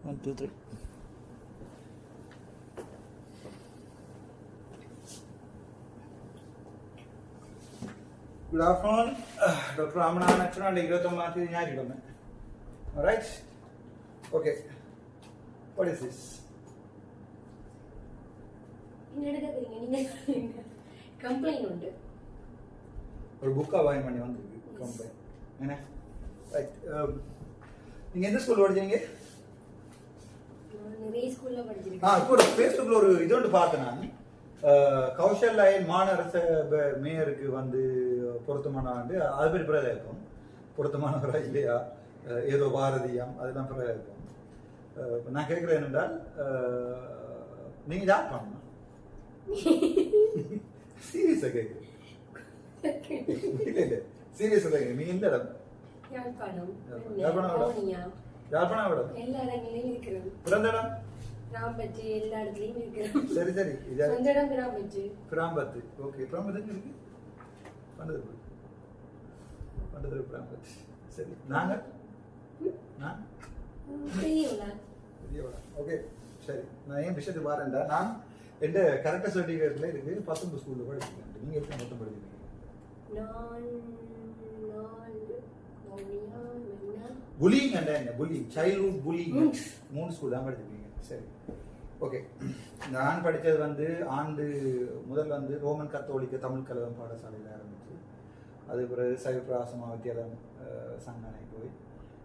1, 2, 3. Good afternoon, Dr. Ramanathan Achana, Ligratamathi Nyagidome. Alright? Okay. What is this? Complaint உண்டு. ஒரு புக்கா வாங்கி பண்ணி வந்திருக்கு கம்பெனி. என்ன? ரைட். நீங்க எந்த ஸ்கூல் படிச்சீங்க? நிறைய ஸ்கூல்ல படிச்சிருக்கேன். இப்போ ஃபேஸ்புக்ல ஒரு இது ஒன்று பார்த்தேன் நான். கௌஷல் லயன் மாநகரச மேயருக்கு வந்து பொருத்தமான ஆண்டு அது பேர் பிறகு இருக்கும். பொருத்தமானவரா இல்லையா, ஏதோ பாரதியம் அதெல்லாம் பிறகு இருக்கும். நான் கேட்குறேன் என்னென்றால் நீங்க ஜாப் பண்ணணும். சீரியஸா கேட்குறேன். இல்லை சீரியஸா கேட்குறேன். நீங்க எந்த இடம்? யாழ்ப்பாணம். யாழ்ப்பாணம் இடம் எல்லா இடங்களிலும் இருக்கிறது. பிறந்த இடம் கிராம்பத்து எல்லா இடத்துலயும் இருக்கிறது. சரி சொந்த இடம் கிராம்பத்து. கிராம்பத்து. ஓகே, கிராம்பத்து எங்க இருக்கு? பண்டது கிராம்பத்து. சரி, நான் பெரியவளா? ஓகே, சரி. நான் ஏன் விஷயத்துக்கு வரேன்டா, நான் என் கரெக்டாக சர்டிஃபிகேட்ல இருக்கு 19 ஸ்கூல்ல படிச்சிருக்கேன். நீங்க எப்படி மொத்தம் படிச்சிருக்கீங்க? புலிங் என்ன? புலிங், சைல்ட்ஹுட் புலிங் 3 ஸ்கூல் தான் படிச்சிருக்கீங்க. சரி, ஓகே. நான் படித்தது வந்து முதல் வந்து ரோமன் கத்தோலிக்க தமிழ் கழகம் பாடசாலையில் ஆரம்பிச்சு, அது பிறகு சைவப்பிராசமா வித்தியாலயம் சங்கனை போய்,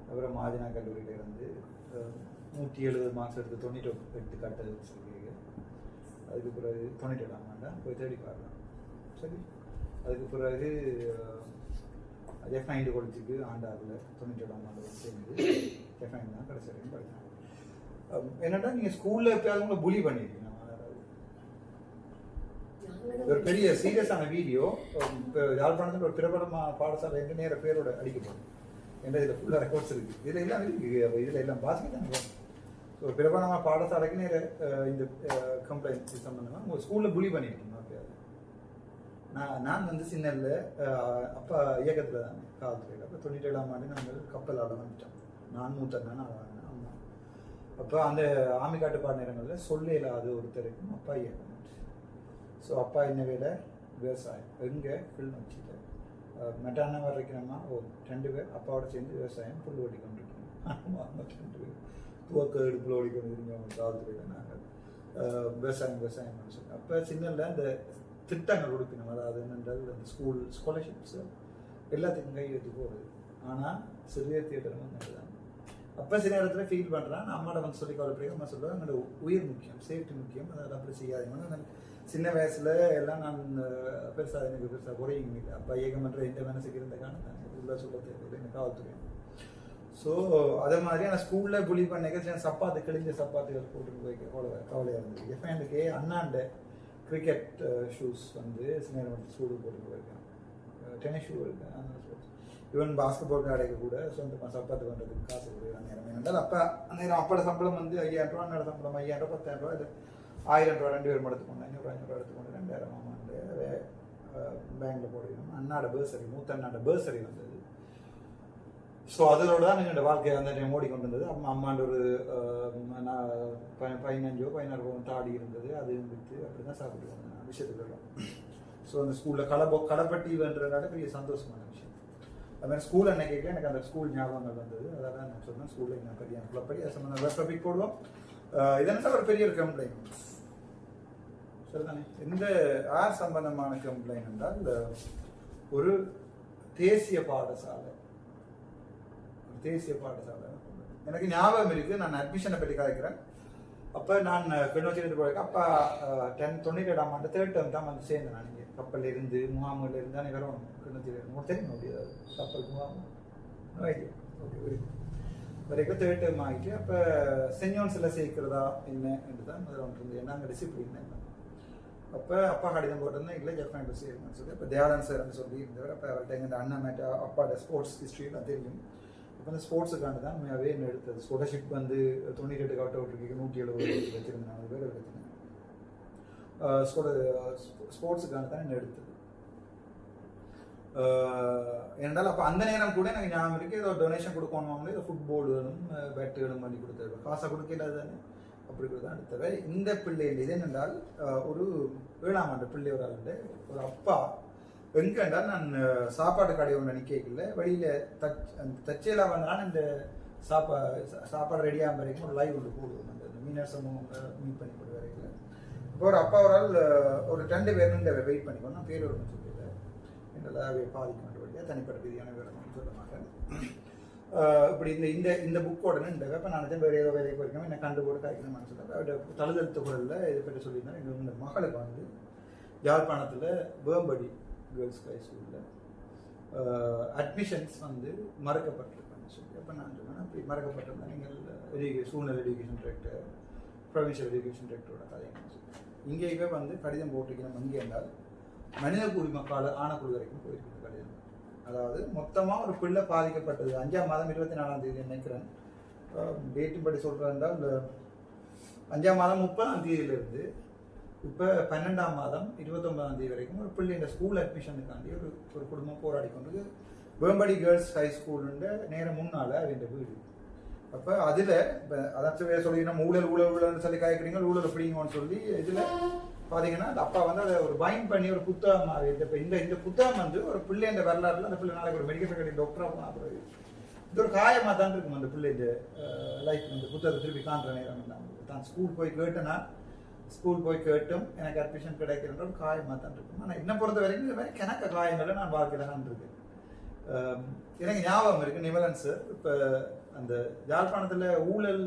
அப்புறம் மாதினா கல்லூரியில் இருந்து 170 மார்க்ஸ் எடுத்து 98 கட்டது சொல்லியிருக்கீங்க. அதுக்கு பிறகு 97ஆம் ஆண்டா போய் தேடி பார்க்கலாம். சரி, அதுக்கு பிறகு F9 காலேஜுக்கு ஆண்டாவில் 97ஆம் ஆண்டு சேர்ந்து F9 தான் கடைசி வரைக்கும் படித்தேன். என்னடா நீங்க ஸ்கூல்ல எப்பயாவது உங்களை புலி பண்ணிருக்கீங்க? ஒரு பெரிய சீரியஸான வீடியோ யாழ்ப்பாணத்தில் ஒரு பிரபலமா பாடசாலை எங்க நேர பேரோட அடிக்கப்படும் என்ற இதில் ஃபுல்லாக ரெக்கார்ட்ஸ் இருக்கு. இதுல எல்லாம் இருக்கு, இதுல எல்லாம் பாசிக்க. ஒரு பிரபலமா பாடசாலைக்கு நேர இந்த கம்ப்ளைண்ட் சம்பந்தமா உங்க ஸ்கூல்ல புலி பண்ணிருக்கீங்க? நான் வந்து சின்னல்ல அப்பா இயக்கத்துல தானே காவல்துறையில். அப்போ 97ஆம் ஆண்டு நாங்கள் கப்பல் ஆட வந்துட்டோம். நான் மூத்தன் நான் அம்மா. அப்போ அந்த ஆமி காட்டுப்பாடு நேரங்களில் சொல்ல இல்லாத ஒருத்தருக்கும் அப்பா இயக்கம். ஸோ அப்பா என்ன வேலை? விவசாயம். எங்கே? புல் வச்சுட்டு மெட்டான வரைக்கிறோமா 2 பேர் அப்பாவோட சேர்ந்து விவசாயம் புல் ஓடி கொண்டிருக்கோம். 2 பேர் துவக்க எடுப்பில் ஓடிக்கொண்டு இருந்தவங்க காவல்துறையில் நாங்கள் விவசாயம் சொல்லி. அப்போ சின்னல்ல அந்த திட்டங்கள் கொடுக்கணும். அதாவது என்னென்றால் அந்த ஸ்கூல் ஸ்காலர்ஷிப்ஸ் எல்லாத்துக்கும் கை எடுத்து போகிறது. ஆனால் சிறிய தியேட்டர் வந்து தான். அப்போ சில இடத்துல ஃபீல் பண்ணுறான். அம்மாட வந்து சொல்லி கவலைப்படி அம்மா சொல்லுவாங்க, என்னோட உயிர் முக்கியம், சேஃப்டி முக்கியம், அதை அப்படி செய்யாதீங்க. சின்ன வயசில் எல்லாம் நான் பெருசாக எனக்கு பெருசாக குறையும் இல்லை. அப்போ ஏகமன்ற எந்த மனசுக்கு இருந்த காரணம் உள்ள சொல்ல தேவையில்லை எனக்கு காவல்துறை. ஸோ அதே மாதிரி நான் ஸ்கூலில் புலி பண்ணிக்க சப்பாத்து கிழிஞ்ச சப்பாத்துகள் போட்டு போய்க்க கவலையாக இருந்தது. எப்போ எனக்கு அண்ணாண்ட கிரிக்கெட் ஷூஸ் வந்து நேரம் ஸ்கூலுக்கு போட்டு போயிருக்கேன். டென்னிஸ் ஷூ இருக்கேன். ஈவன் பாஸ்கெட் பால் கடைக்கு கூட சொந்தமாக சப்பாத்து பண்ணுறதுக்கு காசு கொடுக்குறாங்க. நேரம் என்னென்றால் அப்போ அந்த நேரம் அப்போட சம்பளம் வந்து 5000 ரூபா, அண்ணோட சம்பளம் 5000 ரூபா, 10000 ரூபா, இது 1000 ரூபா 2 பேரும் எடுத்துக்கொண்டு 500 எடுத்துக்கொண்டு 2000 ஆமாண்டு பேங்க்ல போடுவோம். அண்ணாட பேர்சரி, மூத்த அண்ணாட பேர்சரி வந்தது. ஸோ அதோட தான் எங்களோட வாழ்க்கையை அந்த டைம் ஓடிக்கொண்டு இருந்தது. அம்மாண்ட ஒரு 15-16 ரூபா தாடி இருந்தது. அது விற்று அப்படி தான் சாப்பிட்டு வந்தேன் விஷயத்துக்கு. ஸோ அந்த ஸ்கூலில் களைப்பட்டின்றதுனால பெரிய சந்தோஷமான விஷயம். அது மாதிரி ஸ்கூல் அன்னைக்கு எனக்கு அந்த ஸ்கூல் ஞாபகங்கள் வந்தது. அதான் நான் சொன்னேன், ஸ்கூலில் நான் பெரிய குளப்படி அது சம்மந்தம் வெப்டாபிக் போடுவோம். இதனால் ஒரு பெரிய ஒரு கம்ப்ளைண்ட் சரிதானே. இந்த ஆர் சம்பந்தமான கம்ப்ளைண்ட் என்றால் ஒரு தேசிய பாடசாலை எனக்கு ஞாபகம் இருக்கு. நான் அட்மிஷனை பற்றி கதைக்கிறேன். அப்போ நான் கிளிநொச்சியிலிருந்து போயிருக்கேன். அப்போ 97ஆம் ஆண்டு 3rd term தான் வந்து சேர்ந்தேன். நான் இங்கே கப்பலில் இருந்து முகாமில் இருந்து தானே வரணும் கிளிநொச்சியில். உங்களுக்கு தெரியும் முடியாது கப்பல் முகாம் ஓகே வரைக்கும் 3rd term ஆகிட்டு. அப்போ சென்ட் ஜான்ஸில் சேர்க்கிறதா என்ன என்று தான் முதல்ல ஒன்று இருந்து நாங்கள் டிசிப்ளின். அப்போ அப்பா கடிதம் போட்டிருந்தேன், இல்லை F9 சேர்க்கணும்னு சொல்லி. இப்போ தேவானந்த் சார்னு சொல்லி இருந்தவர். அப்போ அவர்கிட்ட எங்கள் அண்ணன் மேட்ட அப்பாவோட ஸ்போர்ட்ஸ் ஹிஸ்ட்ரிலாம் தெரியும். இப்போ அந்த ஸ்போர்ட்ஸுக்காண்டு தான் உண்மையாகவே என்ன எடுத்தது. ஸ்காலர்ஷிப் வந்து 98 கவுட் அவுட் இருக்கு, 170 வச்சிருந்தேன், 4 பேர் எடுத்துனேன். ஸ்போர்ட்ஸுக்கான தான் என்ன எடுத்தது. என்றால் அப்போ அந்த நேரம் கூட எனக்கு ஞாபகம் இருக்குது ஏதோ டொனேஷன் கொடுக்கணும் ஏதோ ஃபுட்பால்களும் பேட்டுகளும் பண்ணி கொடுத்தது காசை கொடுக்கல தானே அப்படி கூட தான் அடுத்தவை இந்த பிள்ளைகள் இது என்னென்றால் ஒரு 7ஆம் ஆண்டு பிள்ளை ஒரு ஆளுண்டு ஒரு அப்பா எங்கேண்டால் நான் சாப்பாடு கடை ஒன்று நிற்கல வெளியில் தச்சையில் வந்தாலும் இந்த சாப்பாடு ரெடியாக வரைக்கும் ஒரு லைவ் ஒன்று கூடுவோம் அந்த மீனர் சமூகம் மீட் பண்ணி கொண்டு வரைக்கும் இப்போ ஒரு அப்பா ஒரு ஆள் ஒரு 2 பேர் வெயிட் பண்ணிக்கணும் நான் பேர் ஒன்று சொல்லல எங்களால் பாதிக்க வேண்டிய தனிப்பட்ட ரீதியான வேணும்னு சொல்ல மாட்டேன் இப்படி இந்த இந்த புக்கோட இப்போ நான் வேறு ஏதோ வேலைக்கு போயிருக்கேன் என்ன கண்டு போட்டு காய்க்கணும்னு சொல்லுவேன் அவருடைய தழுதழுத்த குரலில் இதை பற்றி சொல்லியிருந்தேன் எங்கள் இந்த மகளுக்கு வந்து யாழ்ப்பாணத்தில் வேம்படி கேர்ள்ஸ் ஹை ஸ்கூலில் அட்மிஷன்ஸ் வந்து மறக்கப்பட்டிருக்குன்னு சொல்லி அப்போ நான் சொன்னேன் அப்படி மறக்கப்பட்டிருந்தேன் நீங்கள் சூழ்நிலை எஜுகேஷன் டைரக்டர் ப்ரொவின்ஷியல் எஜுகேஷன் டைரக்டரோட கதைன்னு சொல்லி இங்கேயுமே வந்து கடிதம் போட்டிருக்கணும் எங்கே என்றால் மனித உரிமை ஆணைக்குழு வரைக்கும் போயிருக்குது கடிதம் அதாவது மொத்தமாக ஒரு பிள்ளை பாதிக்கப்பட்டது 5ஆம் மாதம் 24ஆம் தேதி நினைக்கிறேன் டேட்டின் படி சொல்கிறேன் என்றால் 5ஆம் மாதம் 30ஆம் தேதியிலிருந்து இப்போ 12ஆம் மாதம் 29ஆம் தேதி வரைக்கும் ஒரு பிள்ளை இந்த ஸ்கூல் அட்மிஷனுக்காண்டி ஒரு குடும்பம் போராடி கொண்டு வேம்படி கேர்ள்ஸ் ஹை ஸ்கூலுன்ற நேரம் முன்னால் அவன் வீடு அப்போ அதில் இப்போ அதாச்சும் சொல்லிங்கன்னா ஊழல்னு சொல்லி காய்க்கிறீங்க ஊழல் எப்படிங்கன்னு சொல்லி இதில் பார்த்தீங்கன்னா அந்த அப்பா வந்து அதை ஒரு பைண்ட் பண்ணி ஒரு புத்தகம் இப்போ இந்த புத்தகம் வந்து ஒரு பிள்ளை இந்த வரலாறுல அந்த பிள்ளை நாளைக்கு ஒரு மெடிக்கல் ஃபேக்கல்டி டாக்டராக போனால் இது ஒரு காயமாக தான் இருக்கும் அந்த பிள்ளை இந்த லைஃப் இந்த புத்தகத்தை திருப்பி காண்ற நேரம் தான் ஸ்கூல் போய் கேட்டும் எனக்கு அட்மிஷன் கிடைக்கிறன்ற ஒரு காயமாக தான் இருக்கும் ஆனால் என்ன பொறுத்த வரைக்கும் இந்த மாதிரி கணக்க காயங்களை நான் வாழ்க்கையில் தான் இருக்கு எனக்கு ஞாபகம் இருக்குது நிமலன் சார் இப்போ அந்த யாழ்ப்பாணத்தில் ஊழல்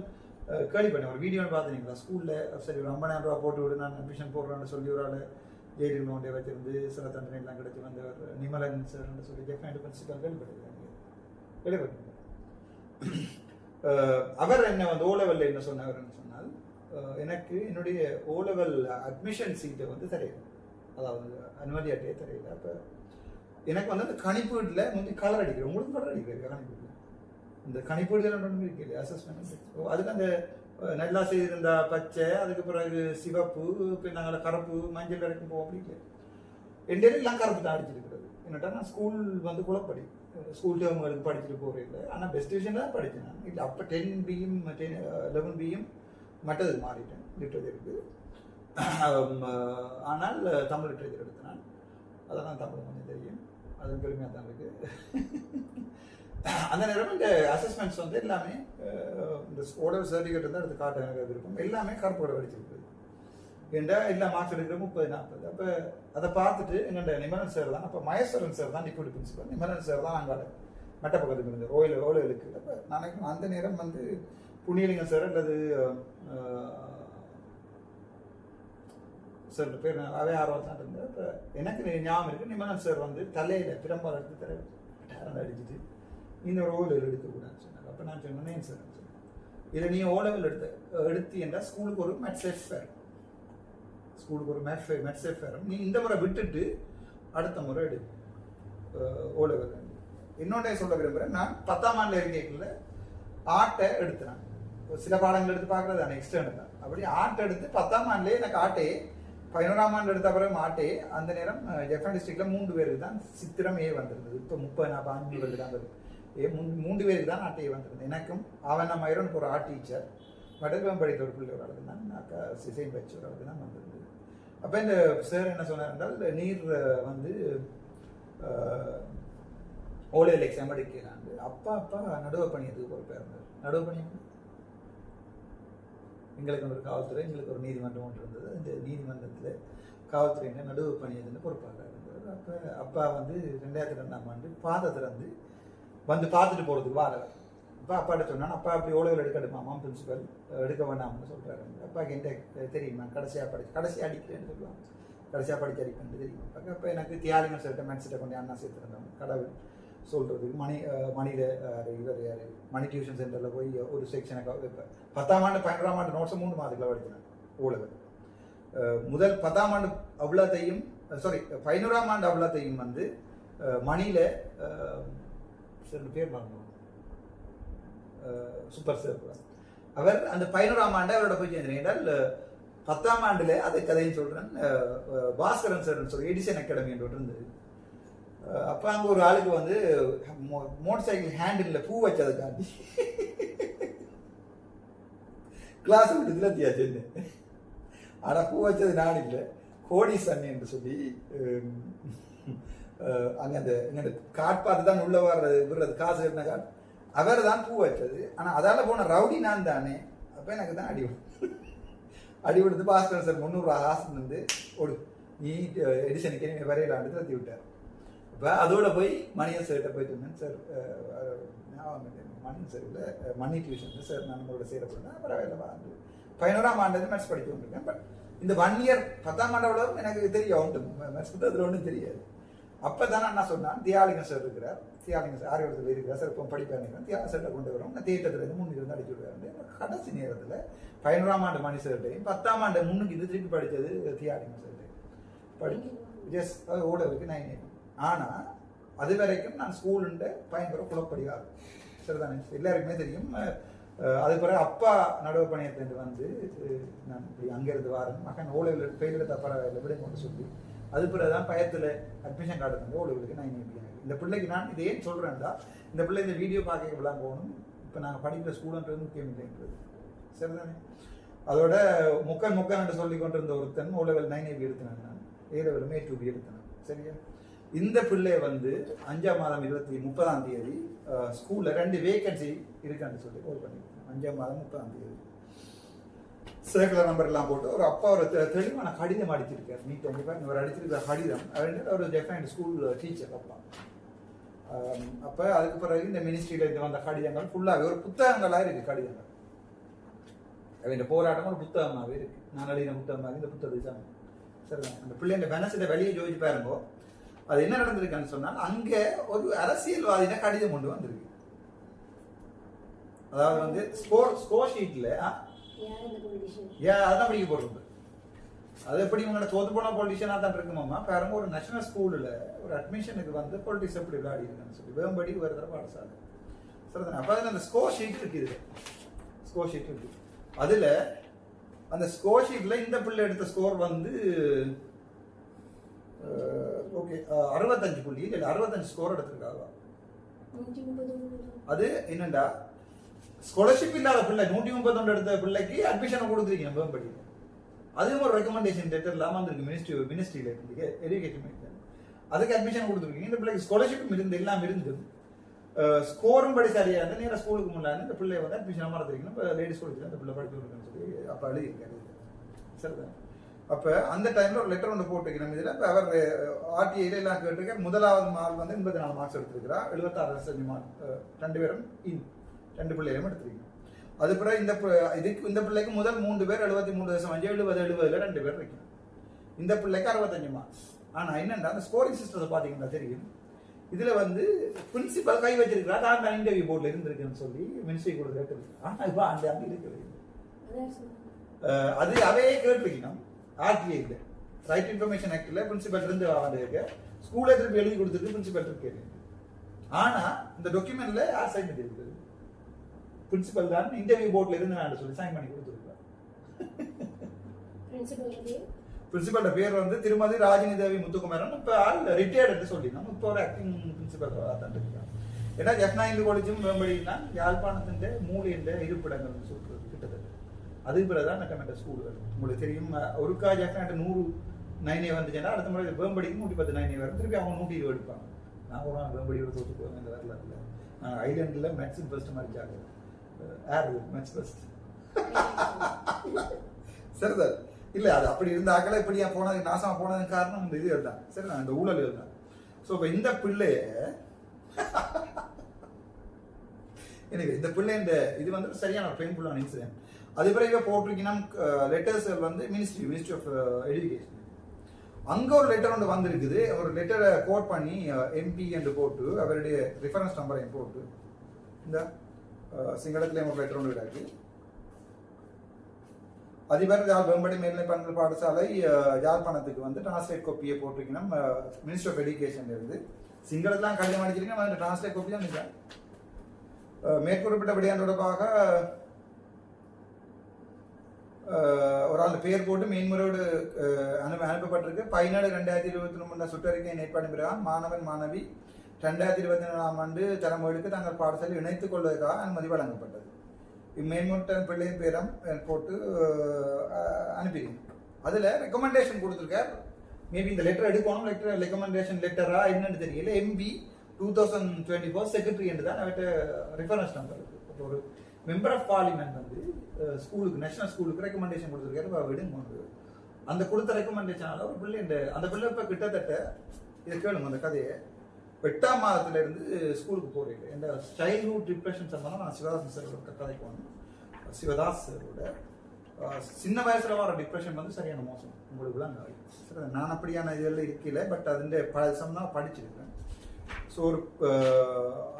கேள்விப்பட்டேன் ஒரு வீடியோன்னு பார்த்துனீங்களா ஸ்கூலில் சரி ஒரு 50,000 ரூபா போட்டு விடு நான் அட்மிஷன் போடுறேன்னு சொல்லி ஒரு ஆள் ஜெயிலில் கொண்டே வச்சிருந்து சில தண்டனைலாம் கிடைச்சி வந்தவர் நிமலன் சார்ன்னு சொல்லி டெஃபினட் பிரின்சிபல் கேள்விப்பட்டிருக்காங்க அவர் என்ன வந்து ஓலெவலில் என்ன சொன்னவர்னு சொன்னால் எனக்கு என்னுடைய ஓலெவல் அட்மிஷன் சீட்டை வந்து தெரியல அதாவது அனுமதி அட்டையே தெரியல அப்போ எனக்கு வந்து அந்த கணிப்பீட்டில் முந்தி கலர் அடிக்கிறேன் உங்களுக்கு கலர் அடிக்கிறேன் கணிப்பீட்டில் இந்த கணிப்பீடுகள் ஒன்றும் இருக்கு அசஸ்மெண்ட் அதுக்கு அந்த நல்லா செய்திருந்தா பச்சை அதுக்கு பிறகு சிவப்பு பின்னாங்கள கருப்பு மஞ்சள் வரைக்கும் போக அப்படி இல்லை என் எல்லாம் கருப்பு தான் அடிச்சிருக்கிறது என்னட்டா நான் ஸ்கூல் வந்து குளப்படி ஸ்கூல் டேர்முகளுக்கு படிச்சுட்டு போகிறேன் ஆனால் பெஸ்ட் டிவிஷன் தான் படித்தேன் நான் இல்லை அப்போ 10B 11B மற்றது மாறிட்டேன் லிட்ரேச்சருக்கு ஆனால் தமிழ் லிட்ரேச்சர் எடுத்தேன் அதெல்லாம் தமிழ் கொஞ்சம் தெரியும் அது பெருமையாக தான் இருக்குது அந்த நேரம் இந்த அசஸ்மெண்ட்ஸ் வந்து எல்லாமே இந்த ஓடர் சர்டிஃபிகேட் வந்து எடுத்து காட்ட எனக்கு இருக்கும் எல்லாமே கருப்போட வடிச்சிருக்கு ஏன்டா எல்லா மார்க்ஸ் எடுக்கிற 30-40 அப்போ அதை பார்த்துட்டு எங்கள்ட நிமலன் சார் தான் அப்போ மகேஸ்வரன் சார் தான் டிப்யூட்டி பிரின்சிபல் நிமலன் சார் தான் அங்கே மெட்ட பக்கத்துக்கு இருந்தது ஓலைகளுக்கு அப்போ நான் அந்த நேரம் வந்து புண்ணியலிங்கம் சார் அல்லது சார் பேர் அவே ஆர்வம் தான் இருந்தது அப்போ எனக்கு ஞாபகம் இருக்குது நிமலன் சார் வந்து தலையில் பிரம்பால் எடுத்து தலை அடிச்சுட்டு இந்த ஒரு ஓலெவல் எடுக்கக்கூடாதுன்னு சொன்னாங்க அப்போ நான் சொன்னேன் சார் சொன்னேன் இதில் நீ ஓலெவல் எடுத்து என்றால் ஸ்கூலுக்கு ஒரு மெட்சேஃப் ஃபேர் மெட்சேஃப் ஃபேர் நீ இந்த முறை விட்டுட்டு அடுத்த முறை எடு ஓலெவல் இன்னொன்றே சொல்ல விரும்புகிறேன் நான் 10ஆம் ஆண்டில் இருக்கைக்குள்ள ஆர்ட்டை எடுத்துறேன் சில பாடங்கள் எடுத்து பார்க்குறது தானே எக்ஸ்டர்னல் தான் அப்படி ஆர்ட் எடுத்து 10ஆம் ஆண்டுலேயே எனக்கு ஆட்டையே 11ஆம் ஆண்டு எடுத்த பிறகு ஆட்டையே அந்த நேரம் ஜெஃபன் டிஸ்ட்ரிக்டில் 3 பேருக்கு தான் சித்திரம் வந்திருந்தது இப்போ 30-40 பேருக்கு தான் வருது 3 பேருக்கு தான் ஆட்டையை வந்திருந்தது எனக்கும் அவன் நம்ம ஐரோனுக்கு ஒரு ஆர்ட் டீச்சர் வடகம் படித்த ஒரு பிள்ளை ஒரு ஆளுக்கு தான் அக்கா சிசைன் பயிற்சி ஒரு ஆளுக்கு தான் வந்திருந்தது அப்போ இந்த சார் என்ன சொன்னார் என்றால் நீர் வந்து ஓலையில் எக்ஸாம் அடிக்கிறாங்க அப்பா நடுவு பணியத்துக்கு பொறுப்பாக இருந்தார் நடுவு பணியம் எங்களுக்கு ஒரு காவல்துறை எங்களுக்கு ஒரு நீதிமன்றம் ஒன்று இருந்தது இந்த நீதிமன்றத்தில் காவல்துறையினர் நடுவு பணியதுன்னு பொறுப்பாக இருந்தார் அப்பா வந்து 2002ஆம் ஆண்டு பாதை திறந்து வந்து பார்த்துட்டு போகிறதுக்கு வாரவர் அப்போ அப்பாட்ட சொன்னான் அப்பா அப்படி ஓலைகள் எடுக்கணுமாமா பிரின்சிபல் எடுக்க வேண்டாம்னு சொல்கிறாரு அப்பாவுக்கு என்கிட்ட தெரியுமா கடைசியாக அடிக்கிறேன்னு சொல்லுவாங்க கடைசியாக படிக்க அடிக்கணும்னு தெரியும் அப்போ எனக்கு தியாரிங்க சொல்லிட்டு மென்சிட்ட கொண்டு அண்ணா சேர்த்துருந்தோம் கடவுள் சொல்கிறதுக்கு இவர் யார் மணி டியூஷன் சென்டரில் போய் ஒரு செக்ஷனுக்கு இப்போ 10ஆம் ஆண்டு 11ஆம் ஆண்டு நோட்ஸை 3 மாதத்தில் படிக்கிறேன் ஓலவர் முதல் 10ஆம் ஆண்டு அவ்வளோத்தையும் 11ஆம் ஆண்டு அவ்வளோத்தையும் வந்து மணியில் சார் பேர் வாங்கணும் சூப்பர் சார் அவர் அந்த 11ஆம் ஆண்டு அவரோட போய் சேர்ந்தேன் என்றால் 10ஆம் ஆண்டில் அதை கதையும் சொல்கிறேன் பாஸ்கரன் சார்னு சொல்லி எடிசன் அகாடமி என்று இருந்தது அப்போ அங்கே ஒரு ஆளுக்கு வந்து மோட்டர் சைக்கிள் ஹேண்டில் பூ வச்சதுக்காண்டி கிளாஸ் விட்டதுல தியாச்சு. ஆனால் பூ வச்சது நான் இல்லை, கோடி சன்னி என்று சொல்லி அங்கே அந்த இங்கே காட் பார்த்து தான் உள்ள விடுறது காசு கட்டின காட், அவர் தான் பூ வச்சது. ஆனால் அதால் போன ரவுடி நான் தானே. அப்போ எனக்கு தான் அடிவிடுத்து பாஸ்கர் சார் 300 காசு வந்து ஓடு நீ எடிஷனுக்கு வரையலான்னு தத்தி விட்டார். இப்போ அதோட போய் மணியன் சார்கிட்ட போயிட்டு இருந்தேன். சார் மணியன் சார் இல்லை மணி டியூஷன் சார், நான் உங்களோட சேரப்படுறேன் பரவாயில்ல வாங்க. 11ஆம் ஆண்டு மேத்ஸ் படிக்க வந்துருக்கேன். பட் இந்த 1 இயர் 10ஆம் ஆண்டோட எனக்கு தெரியும் உண்டு மேத்ஸ் புத்தகத்தில் ஒன்றும் தெரியாது. அப்போ தானே நான் சொன்னேன் தியாலிங்கம் சார் இருக்கிறார், தியாலிங்கம் சார் ஆரோக்கியத்தில் இருக்கிறார் சார், இப்போ படிப்பேன் தியாக சார்ட்ட கொண்டு வரோம், நான் தேட்டத்துலேருந்து முன்னுக்கு இருந்து அடிச்சு விடுவார். கடைசி நேரத்தில் 11ஆம் ஆண்டு மணி சார்ட்டையும் 10ஆம் ஆண்டு முன்னுக்கு இது திருப்பி படித்தது தியாலிங்கம் சார்ட்டையும் படி ஜஸ்ட் ஓடவுக்கு 9. ஆனால் அது வரைக்கும் நான் ஸ்கூலுண்ட பயங்கர குழப்படியாக சரிதானே எல்லாருக்குமே தெரியும். அது பிறகு அப்பா நடுவு பணியத்துலேருந்து வந்து நான் இப்படி அங்கேருந்து வரேன் மகன் ஓலைவில் ஃபெயில் எடுத்த பரவாயில்லை விட கொண்டு சொல்லி அது பிறகு தான் பயத்தில் அட்மிஷன் கார்டு வந்து ஓலைவுக்கு 9 இந்த பிள்ளைக்கு நான் இதை ஏன் சொல்கிறேன்டா, இந்த பிள்ளை இந்த வீடியோ பார்க்கலாம் போகணும். இப்போ நாங்கள் படிக்கிற ஸ்கூலுன்றது முக்கியம் இல்லைன்றது சரிதானே. அதோட முக்கன் சொல்லி கொண்டிருந்த ஒருத்தன் ஓலைவில் 9 எடுத்தினேன், நான் ஏலவில் மே 2 எடுத்தேன் சரியா. இந்த பிள்ளை வந்து 5ஆம் மாதம் 30ஆம் தேதி ஸ்கூலில் 2 வேகன்சி இருக்குன்னு சொல்லி கோல் பண்ணியிருக்கேன். 5ஆம் மாதம் 30ஆம் தேதி சர்க்குலர் நம்பர் எல்லாம் போட்டு ஒரு அப்பா ஒரு தெளிவான கடிதம் அடிச்சிருக்காரு. நீ கண்டிப்பாக இவர் அடிச்சிருக்கிற கடிதம் அவர் டெஃபைன்ட் ஸ்கூல் டீச்சர் அப்பா. அப்போ அதுக்கு பிறகு இந்த மினிஸ்ட்ரியில் இது வந்த கடிதங்கள் ஃபுல்லாகவே ஒரு புத்தகங்களாக இருக்குது. கடிதங்கள் இந்த போராட்டம் ஒரு புத்தகமாகவே இருக்குது. நான் எழுதின புத்தகமாக இந்த புத்தகத்தை சரிதான். அந்த பிள்ளைங்க பெனசிட்ட வெளியே ஜோதிச்சு பாருங்கோ. அது என்ன நடந்திருக்குன்னு சொன்னால் அங்கே ஒரு அரசியல்வாதின கடிதம் கொண்டு வந்திருக்கு. அதாவது வந்து ஸ்கோர் ஷீட்ல அதான் படிக்க போடுறது. அது எப்படி உங்களோட தோத்து போன பொலிட்டிஷியனாக தான் இருக்குமாம்மா பாருங்க. ஒரு நேஷனல் ஸ்கூலில் ஒரு அட்மிஷனுக்கு வந்து பொலிட்டிக்ஸ் எப்படி விளையாடி இருக்குன்னு சொல்லி வேம்படி வருகிற பாடசாலை சரிதானே. அப்போ அதில் அந்த ஸ்கோர் ஷீட் இருக்குது, ஸ்கோர் ஷீட் இருக்கு. அதில் அந்த ஸ்கோர் ஷீட்டில் இந்த பிள்ளை எடுத்த ஸ்கோர் வந்து ஓகே 65 புள்ளி இல்லை 65 ஸ்கோர் எடுத்திருக்காங்க. அது என்னண்டா ஸ்காலர்ஷிப் இல்லாத பிள்ளை 131 எடுத்த பிள்ளைக்கு அட்மிஷன் கொடுத்துருக்கீங்க வேம்படி. அதுவும் ஒரு ரெக்கமெண்டேஷன் லெட்டர் இல்லாமல் வந்திருக்கு மினிஸ்ட்ரியில் இருக்கு எஜுகேஷன் மினிஸ்டர். அதுக்கு அட்மிஷன் கொடுத்துருக்கீங்க. இந்த பிள்ளைக்கு ஸ்காலர்ஷிப்பும் இருந்து எல்லாம் இருந்து ஸ்கோரும் படி சரியாக இருந்தால் நேராக ஸ்கூலுக்கு முன்னாடி இந்த பிள்ளை வந்து அட்மிஷன் மாறதுருக்கீங்க. இப்போ லேடிஸ் ஸ்கூலுக்கு அந்த பிள்ளை படிச்சு கொடுக்குன்னு சொல்லி அப்போ எழுதியிருக்காரு சரிதான். அப்போ அந்த டைமில் ஒரு லெட்டர் ஒன்று போட்டுக்கணும். இதில் இப்போ அவர் ஆர்டிஐல எல்லாம் கேட்டிருக்கார். முதலாவது மார்க் வந்து 84 மார்க்ஸ் எடுத்திருக்கிறா, 76% மார்க் 2 பேரும் 2 பிள்ளைகளும் எடுத்திருக்கணும். அது பிறகு இந்த பிள்ளைக்கு முதல் 3 பேர் 73.5 70 2 பேர் வைக்கணும். இந்த பிள்ளைக்கு 65 மார்க்ஸ். ஆனால் என்னென்னா அந்த ஸ்கோரிங் சிஸ்டத்தை பார்த்தீங்கன்னா தெரியும். இதில் வந்து பிரின்சிபல் கை வச்சிருக்கிறா தான் இன்டர்வியூ போர்டில் இருந்திருக்குன்னு சொல்லி மினிஸ்ட்ரி கொடுக்குற லெட்டர். ஆனால் இப்போ அந்த அப்படி இருக்கிறது அது அவையே கேட்டிருக்கணும். ஆர்டிஐல ரைட் இன்ஃபர்மேஷன் ஆக்டில் பிரின்சிபல் இருந்து வந்து ஸ்கூல்ல திருப்பி எழுதி கொடுத்துட்டு பிரின்சிபல் இருக்கு. ஆனா இந்த டாக்குமெண்ட்ல யார் சைன் பண்ணிருக்குது? பிரின்சிபல் தான் இன்டர்வியூ போர்ட்ல இருந்து நான் சொல்லி சைன் பண்ணி கொடுத்துருக்கேன். பிரின்சிபல் பேர் வந்து திருமதி ராஜினி தேவி முத்துக்குமாரன். இப்போ ஆள் ரிட்டையர்டு சொல்லி நம்ம இப்போ ஒரு ஆக்டிங் பிரின்சிபல் தான் இருக்காங்க. ஏன்னா F9 காலேஜும் வேம்படினா யாழ்ப்பாணத்தின் மூலையின் இருப்பிடங்கள் சொல்றது கிட்டத்தட்ட. அதுக்கு பிறகுதான் நக்கமெண்ட ஸ்கூல்கள் உங்களுக்கு தெரியும். ஒரு F9 100 வந்துச்சுன்னா அடுத்த முறை வேம்படிக்கு 110 9 வரும். திருப்பி அவங்க 120 எடுப்பாங்க. நான் ஒரு நாள் வேம்படியோட தோற்று போவேன் இந்த வரலாறுல. நான் ஐலாண்டில் மேக்ஸிம் ஃபர்ஸ்ட் மாதிரிச்சாங்க ஏர் மேக்ஸ் ஃபர்ஸ்ட் சரிதான். இல்லை அது அப்படி இருந்தாக்கல இப்படியா போனது நாசமா போனதுக்கு காரணம் இந்த இது தான் சரிதான், இந்த ஊழல் தான். ஸோ இப்போ இந்த பிள்ளைய எனக்கு இந்த பிள்ளை இது வந்து சரியான பெயின்ஃபுல்லான இன்சிடென்ட். அது பிறகு போட்டிருக்கீங்கன்னா லெட்டர்ஸ் வந்து மினிஸ்ட்ரி ஆஃப் எஜுகேஷன் அங்கே ஒரு லெட்டர் ஒன்று வந்திருக்குது. ஒரு லெட்டரை கோட் பண்ணி MP என்று போட்டு அவருடைய ரெஃபரன்ஸ் நம்பரையும் போட்டு இந்த சிங்களத்திலேயும் ஒரு லெட்டர் ஒன்று விடாது. அதிபர் வேம்படி மேல்நிலை பாடசாலை யாழ்ப்பாணத்துக்கு வந்து டிரான்ஸ்லேட் காப்பியை போட்டிருக்கீங்கன்னா மினிஸ்ட்ரி ஆஃப் எஜுகேஷன் இருந்து சிங்களத்தெலாம் கடிதம் அடிச்சிருக்கீங்க. அந்த டிரான்ஸ்லேட் காப்பி தான் நிற்கிறேன். மேற்குறிப்பிட்ட விடயம் தொடர்பாக ஒரு அந்த பெயர் போட்டு மேன்முறையோடு அனுப்பப்பட்டிருக்கு. 17/2023 சுற்றறிக்கை ஏற்பாடு பிறகு மாணவன் மாணவி 2024ஆம் ஆண்டு தலைமுறைக்கு தங்கள் பாடசாலை இணைத்துக் கொள்வதற்காக அனுமதி வழங்கப்பட்டது. இம்மேன்முறை பிள்ளையின் பேரம் போட்டு அனுப்பிடுங்க. அதில் ரெக்கமெண்டேஷன் கொடுத்துருக்கார். மேபி இந்த லெட்டர் எடுக்கணும், லெட்டர் ரெக்கமெண்டேஷன் லெட்டரா என்னன்னு தெரியல. MB 2024 செக்ரட்டரி என்று தான் அவர்கிட்ட ரெஃபரன்ஸ் நம்பர் இருக்கு. ஒரு மெம்பர் ஆஃப் பார்லிமெண்ட் வந்து ஸ்கூலுக்கு நேஷனல் ஸ்கூலுக்கு ரெக்கமெண்டேஷன் கொடுத்துருக்காரு. விடுங்க அந்த கொடுத்த ரெக்கமெண்டேஷனால ஒரு பிள்ளை அந்த பிள்ளை இப்போ கிட்டத்தட்ட இதை கேளுங்க அந்த கதையை 8ஆம் மாதத்துல இருந்து ஸ்கூலுக்கு போறீங்க. இந்த சைல்ட்ஹுட் டிப்ரெஷன் சம்பந்தம் நான் சிவதாஸ் சாரோட கதைக்கு வந்தேன். சிவதாஸ் சாரோட சின்ன வயசுல வர டிப்ரெஷன் வந்து சரியான மோசம் உங்களுக்குலாம் சரி. நான் அப்படியான இதெல்லாம் இருக்கல, பட் அதுന്റെ பல சம்பந்தம் படிச்சிருக்கேன். ஸோ ஒரு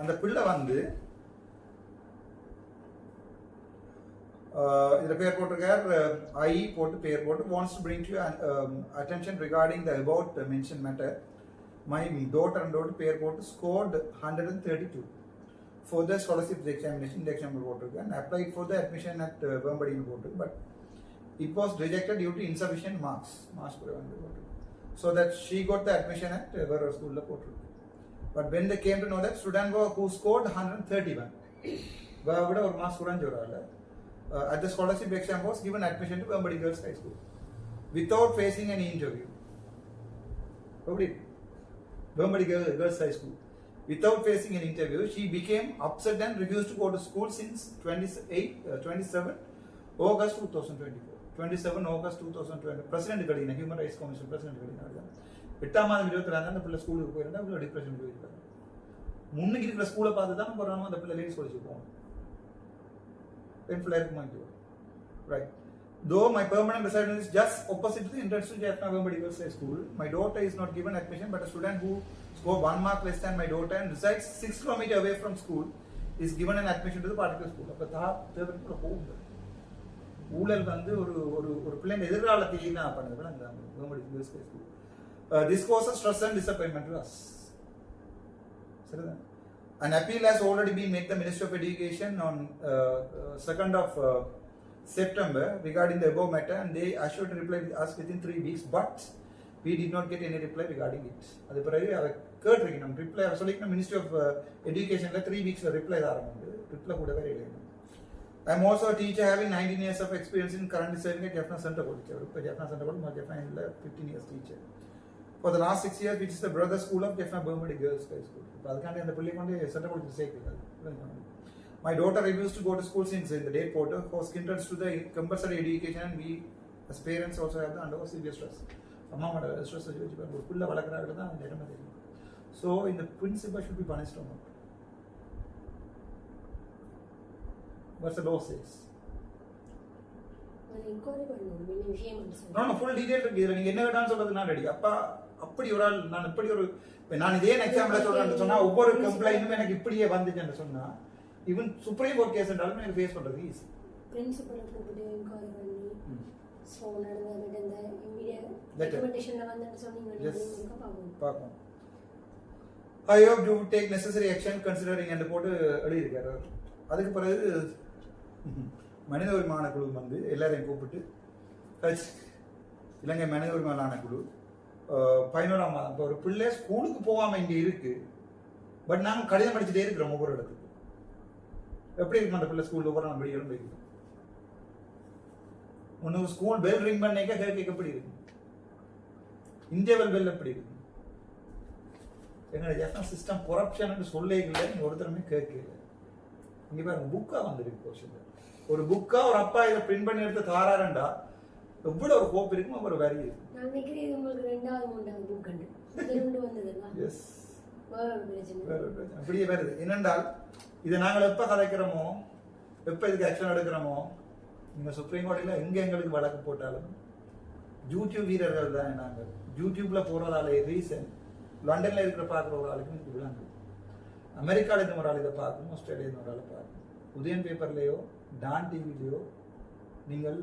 அந்த பிள்ளை வந்து இதில் பேர் போட்டிருக்கார். ஐ போட்டு பேர் போட்டு wants to bring to attention regarding the about mention matter. My daughter and daughter pair board scored 132 for the scholarship examination. The exam board and applied for the admission at Bombay board, but it was rejected due to insufficient marks. So that she got the admission at Vera School board. But when they came to know that student who scored 131, at the scholarship exam was given admission to Bombay Girls High School without facing any interview. Bombay Girls High School. Without facing an interview, she became upset and refused to go to school since 27 August 2024. 27 August 2020. President Gadina, Human Rights Commission President Gadina. 8ஆம் மாதம் 22 அந்த பிள்ளை ஸ்கூலுக்கு போயிருந்தா பிள்ளை depression போயிருக்காங்க. முன்னுக்கு இருக்கிற ஸ்கூலை பார்த்து தான் போறாங்க. அந்த பிள்ளை லேடிஸ் காலேஜுக்கு போகணும். பெயின்ஃபுல்லாக இருக்குமா? Right. Though my permanent residence is just opposite to the entrance to Jaffna Bombay Girls High School, my daughter is not given admission, but a student who scored 1 mark less than my daughter and resides 6 km away from school is given an admission to the particular school. அப்போ தேவைக்குள்ள போகுது. ஊழல் வந்து ஒரு பிள்ளைங்க எதிர்காலத்தை நான் பண்ணுறது அந்த Bombay Girls High School. This causes stress and disappointment to us. சரிதான். An appeal has already been made to the Ministry of Education on 2nd of September regarding the above matter, and they assured to reply us within 3 weeks, but we did not get any reply regarding it. அது பிறகு அதை கேட்டிருக்கேன். நம்ம reply சொல்லிக்கணும். Ministry of எஜுகேஷனில் 3 வீக்ஸில் reply தரம் உண்டு. Reply கூடவே இல்லை. I am also teacher having 19 years of experience in currently serving at Jaffna Center College. இப்போ Jaffna Center College, Jaffna இல்லை 15 years teacher. For the last 6 years, which is the brother school of Jaffna Bombay Girls High School. இப்போ அதுக்காண்டி அந்த பிள்ளைக்கு வந்து centre college சேர்க்கிறது. My daughter refused to go to school since the day porter was hindrance to the compulsory education, and we as parents also have to undergo severe stress. Amma mada stress ஒரு புள்ள வளர்க்கறாங்க தான் அந்த இடமே தெரியும். So in the principal should be punished or not. What's the law says? No, full detail இருக்கு. இதுல நீங்க என்ன வேணாலும் சொல்றது நான் ரெடி. அப்படி ஒரு ஆள் நான் இப்படி ஒரு நான் இதே எக்ஸாம்பிள் சொல்றேன்னு சொன்னா ஒவ்வொரு கம்ப்ளைண்ட்டும் எனக்கு இப்படியே வந்துச்சுன்னு சொன்னா ஈவன் சுப்ரீம் கோர்ட் கேஸ் என்றாலும் எனக்கு ஃபேஸ் பண்றது ஈஸி. பிரின்சிபலை கூப்பிட்டு என்கொயரி பண்ணி சோ நடந்த இந்த இமிடியேட் ரெக்கமெண்டேஷன்ல வந்து சொன்னீங்க பாப்போம். I hope you take necessary action considering and போட்டு எழுதி இருக்காரு. அதுக்கு பிறகு மனித உரிமை ஆணைக்குழு வந்து எல்லாரையும் கூப்பிட்டு இலங்கை மனித உரிமை ஆணைக்குழு 11ஆம் மாதம் இப்போ ஒரு பிள்ளை ஸ்கூலுக்கு போகாம இங்கே இருக்கு, பட் நாங்கள் கடிதம் படிச்சுட்டே இருக்கிறோம் ஒவ்வொரு இடத்துக்கு. எப்படி இருக்கும் அந்த பிள்ளை ஸ்கூல்ல போகிற நம்ம வெளியிடம் போய்க்கும். ஒன்று ஸ்கூல் பெல் ரிங் பண்ணிக்க கேட்க எப்படி இருக்கு, இந்தியாவில் பெல் எப்படி இருக்கு. எங்களோட ஜெஃப்னா சிஸ்டம் கொரப்ஷன் சொல்லே இல்லை, நீங்கள் ஒருத்தருமே கேட்கல. இங்கே பாருங்க புக்கா வந்துருக்கு கோஷன். ஒரு புக்கா ஒரு அப்பா இதை பிரிண்ட் பண்ணி எடுத்து தாராருண்டா எவ்வளோ ஒரு ஹோப் இருக்கும், ஒரு வரி இருக்கு. அப்படியே வருது. என்னென்றால் இதை நாங்கள் எப்போ கதைக்கிறோமோ, எப்போ இதுக்கு ஆக்ஷன் எடுக்கிறோமோ, நீங்கள் சுப்ரீம் கோர்ட்டில் எங்கே எங்களுக்கு வழக்கு போட்டாலும் யூடியூப் வீரர்கள் தான் நாங்கள். யூடியூப்ல போகிறதால ரீசன் லண்டனில் இருக்கிற பார்க்குற ஒரு ஆளுக்கு எனக்கு விளாண்டு, அமெரிக்காவில் இருந்து ஒரு ஆள் இதை பார்க்கணும், ஆஸ்திரேலியா ஒரு ஆளை பார்க்கணும். உதயன் பேப்பர்லேயோ டான் டிவிலையோ நீங்கள்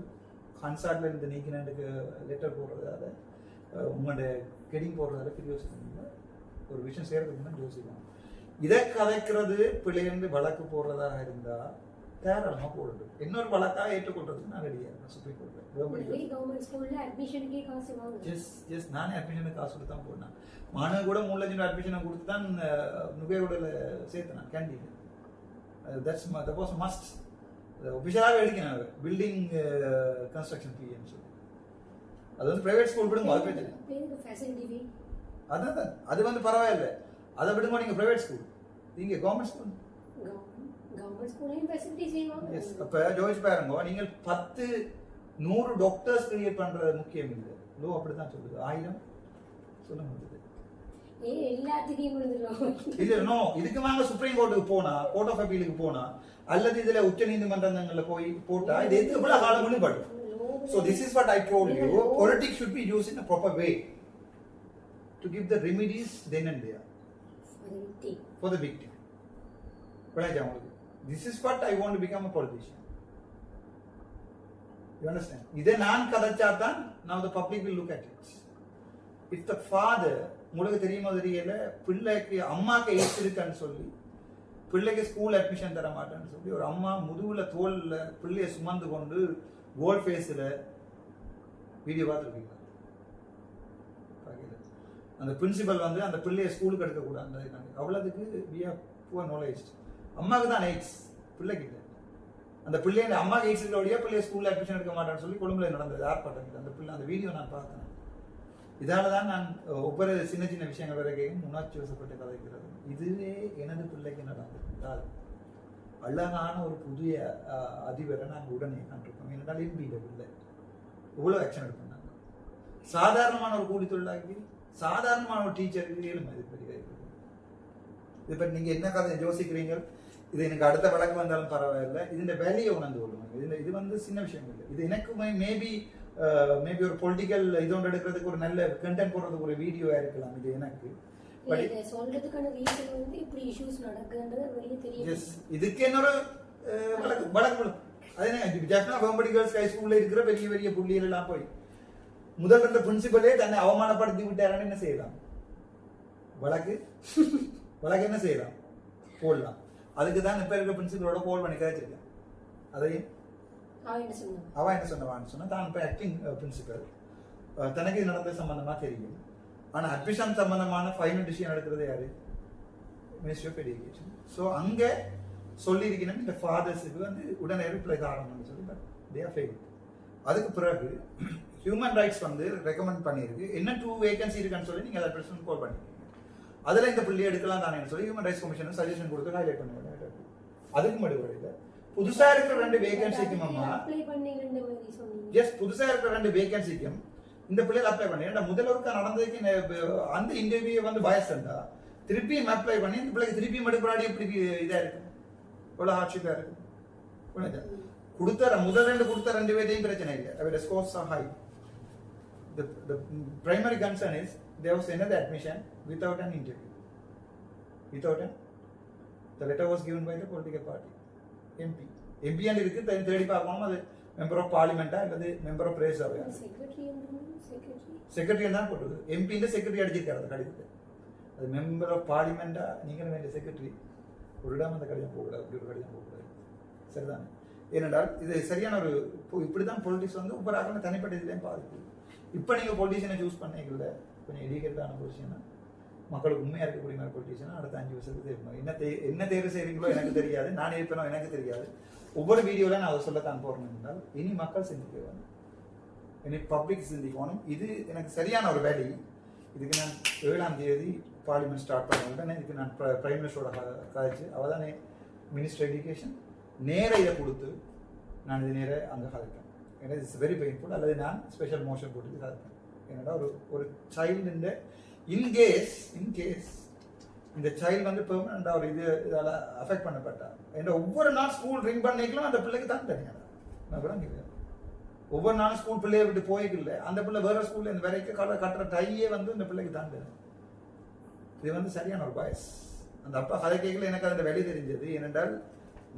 கன்சார்ட்ல இருந்து நீக்கினதுக்கு லெட்டர் போடுறதால உங்களுடைய கெடிங் போடுறதால யோசிக்கணும். ஒரு விஷயம் செய்யறதுக்கு தான் யோசிக்கணும். இதை கதைக்கிறது பிள்ளைங்க வழக்கு போடுறதாக இருந்தால் தாராளமாக போடுது. இன்னொரு வழக்காக ஏற்றுக்கொள்றதுக்கு நான் ரெடியாக இருக்கேன் சுப்ரீம் கோர்ட்டில். கவர்மெண்ட் ஸ்கூல்ல அட்மிஷனுக்கே காசு வாங்க. எஸ் நானே அட்மிஷனுக்கு காசு கொடுத்து தான் போனேன். மாணவ கூட 3 லட்சம் அட்மிஷனை கொடுத்து தான் நுகையோட சேர்த்தேன் கேண்டீன். That was must. ஒபிஷியலாகவே எடுக்கணும் பில்டிங் கன்ஸ்ட்ரக்ஷன் ஃபீன்னு சொல்லி. அது வந்து பிரைவேட் ஸ்கூல் விடுங்க, அது பிரச்சனை. அதான் அது வந்து பரவாயில்லை, அதை விடுங்க. நீங்கள் பிரைவேட் ஸ்கூல், நீங்கள் கவர்மெண்ட் ஸ்கூல். எஸ், அப்போ ஜோதிச்சு பாருங்க, நீங்கள் 10-100 டாக்டர்ஸ் கிரியேட் பண்ணுறது முக்கியம் இல்லை. லோ அப்படி தான் சொல்லுது. 1000 சொல்ல முடியுது. இல்ல நோ, இதுக்கு வாங்க சுப்ரீம் கோர்ட்டுக்கு போனா, கோர்ட் ஆஃப் அப்பீலுக்கு போனா, அல்லது இதுல உச்ச நீதிமன்றங்கள்ல போய் போட்டா இது எவ்வளவு காலம் முன்னுபடும். So this is what I told you. Politics should be used in a proper way to give the remedies then and there for the victim. This is what I want to become a politician. You understand? இதே நான் கதைச்சாதான் now the public will look at it. If the father, உங்களுக்கு தெரியுமா தெரியல, பிள்ளைக்கு அம்மாக்கு AIDS இருக்குன்னு சொல்லி பிள்ளைக்கு ஸ்கூல் அட்மிஷன் தர மாட்டேன்னு சொல்லி ஒரு அம்மா முதுகுல தோல்ல பிள்ளைய சுமந்து கொண்டு கோல் ஃபேஸில் வீடியோ பார்த்துருக்கீங்களா? அந்த பிரின்சிபல் வந்து அந்த பிள்ளைய ஸ்கூலுக்கு எடுக்கக்கூடாது. அவ்வளோதுக்கு வி ஆர் புவர் நாலேஜ். அம்மாவுக்கு தான் எய்ட்ஸ், பிள்ளைக்கு இல்லை. அந்த பிள்ளைய அம்மாவுக்கு எய்ட்ஸ் இருக்கிற பிள்ளைய ஸ்கூலில் அட்மிஷன் எடுக்க மாட்டேன்னு சொல்லி கொழும்புல நடந்தது ஆர்ப்பாட்டம். அந்த பிள்ளை அந்த வீடியோ நான் பார்த்தேன். இதால தான் நான் ஒவ்வொரு சின்ன சின்ன விஷயங்கள் வரைக்கும் உணர்ச்சி வசப்பட்டு கதைக்கிறது. இதுவே எனது பிள்ளைக்கு நடந்தது. அழகான ஒரு புதிய அதிபரை நாங்கள் உடனே கண்டிருக்கோம். என்னென்னால் எம்பியில் பிள்ளை இவ்வளோ ஆக்ஷன் எடுப்பாங்க. சாதாரணமான ஒரு கூலி தொழிலாக்கி சாதாரணமான ஒரு டீச்சருக்கு ஏழுமை இது பெரிய இது. பற்றி நீங்கள் என்ன கதை யோசிக்கிறீங்க? இது எனக்கு அடுத்த வழக்கு வந்தாலும் பரவாயில்லை, இதுஇந்த வேலையை உணர்ந்து கொள்ளுங்க. இது வந்து சின்ன விஷயம் இல்லை. இது எனக்குமே மேபி ஒரு பொலிட்டிக்கல் இதோடு எடுக்கிறதுக்கு ஒரு நல்ல கண்டென்ட் போடுறதுக்கு ஒரு வீடியோவாக இருக்கலாம். இது எனக்கு இதுக்கு என்னோட வழக்கு ஸ்கூல்ல இருக்கிற பெரிய பெரிய புள்ளிகள் எல்லாம் போய் முதல் இருந்த பிரின்சிபலே தன்னை அவமானப்படுத்தி விட்டாருன்னு என்ன செய்யலாம்? வழக்கு என்ன செய்யலாம்? போடலாம். அதுக்கு தான் இப்ப இருக்கிற பிரின்சிபலோட கோல் பண்ணி கிடைச்சிருக்கேன். அதையும் அவ என்ன சொன்னவான்னு சொன்னா, தான் இப்போ ஆக்டிங் பிரின்சிபல், தனக்கு இது நடந்த சம்பந்தமா தெரியும். ஆனால் அட்மிஷன் சம்பந்தமான ஃபைனல் டிசிஷன் எடுக்கிறது யாரு? Ministry of education. ஸோ அங்கே சொல்லியிருக்கணும் இந்த ஃபாதர்ஸுக்கு வந்து உடனே ரிப்ளை காரணம்னு சொல்லி, பட் தே ஆர் ஃபெயில். அதுக்கு பிறகு ஹியூமன் ரைட்ஸ் வந்து ரெக்கமெண்ட் பண்ணியிருக்கு, என்ன 2 வேகன்சி இருக்குன்னு சொல்லி நீங்கள் அதை பிரச்சனை கால் பண்ணிருக்கீங்க. அதில் இந்த பிள்ளையை எடுக்கலாம் தானே சொல்லி ஹியூமன் ரைட்ஸ் கமிஷன் சஜஷன் கொடுத்து ஹைலைட் பண்ணுவாங்க. அதுக்கு மறுபடியில் புதுசா இருக்கிற 2 வேகன்சிக்கும் புதுசா இருக்கிற 2 வேகன்சிக்கும் இந்த பிள்ளைகள் அப்ளை பண்ணி முதல்வருக்கா நடந்ததுக்கு அந்த இன்டர்வியூ வந்து பயஸ் இருந்தா திருப்பியும் அப்ளை பண்ணி இந்த பிள்ளைக்கு திருப்பியும் எடுக்கிறாடி எப்படி இதா இருக்கு? இவ்வளவு ஹார்ட்ஷிப்பா இருக்கு. முதல் 2 கொடுத்த 2 பேரையும் பிரச்சனை இல்லை, அவருடைய scores are high. The primary concern is there was another admission without an interview. The letter was given by the political party. MP and இருக்கு, தேடி பார்க்கணும் அது மெம்பர் ஆஃப் பார்லிமெண்டா அல்லது மெம்பர் ஆஃப் பிரேஸ் சபையா? செக்ரட்டரி தான் போட்டது. எம்பிന്റെ செக்ரட்டரி அடிச்சிருக்காரு அந்த கடிதத்தை. அது மெம்பர் ஆஃப் பார்லிமெண்டா நீங்கள் வேண்டிய செக்ரட்டரி ஒரு இடம் அந்த கடிதம் போகக்கூடாது, அப்படி ஒரு கடிதம் போகக்கூடாது. சரிதானே? ஏனென்றால் இது சரியான ஒரு இப்படி தான் பொலிட்டிக்ஸ் வந்து ஒவ்வொரு தனிப்பட்ட இதுலேயும் பாதிக்குது. இப்போ நீங்கள் பொலிட்டிஷியனை சூஸ் பண்ணிக்கல, கொஞ்சம் எடிகேட்டடான பொசிஷனா மக்களுக்கு உண்மையாக இருக்கக்கூடிய மாதிரி பொலிட்டிஷியனா அடுத்த 5 வருஷத்துக்கு இருக்கணும். என்ன தேர்வு செய்கிறீங்களோ எனக்கு தெரியாது, நான் இருப்பேனோ எனக்கு தெரியாது. ஒவ்வொரு வீடியோவில் நான் அதை சொல்லத்தான் போகிறேன் என்றால் இனி மக்கள் சிந்திக்க வேணும், இனி பப்ளிக் சிந்திக்கணும். இது எனக்கு சரியான ஒரு வேலை. இதுக்கு நான் 7ஆம் தேதி பார்லிமெண்ட் ஸ்டார்ட் பண்ண உடனே இதுக்கு நான் பிரைம் மினிஸ்டரோட கதைச்சு அவள் தானே மினிஸ்டர் எஜுகேஷன் நேர இதை கொடுத்து நான் இது நேர அங்கே கதைப்பேன். ஏன்னா இட்ஸ் வெரி பெயின்ஃபுல். அல்லது நான் ஸ்பெஷல் மோஷன் போட்டு கதைப்பேன். ஏன்னா ஒரு சைல்டு இன்கேஸ் இந்த சைல்டு வந்து பெர்மனண்டா ஒரு இதால அஃபெக்ட் பண்ணப்பட்டா என்ற ஒவ்வொரு நாள் ஸ்கூல் ரிங் பண்ணிக்கலாம் அந்த பிள்ளைக்கு தான் தனியாக நான் கூட ஒவ்வொரு நாளும் ஸ்கூல் பிள்ளையை விட்டு போய்க்கல, அந்த பிள்ளை வேற ஸ்கூல்ல இந்த வரைக்கும் கட்டுற டையே வந்து இந்த பிள்ளைக்கு தான் தரும். இது வந்து சரியான ஒரு பாய்ஸ். அந்த அப்பா கதை கேட்கல, எனக்கு அதில் வெளியே தெரிஞ்சது. ஏனென்றால்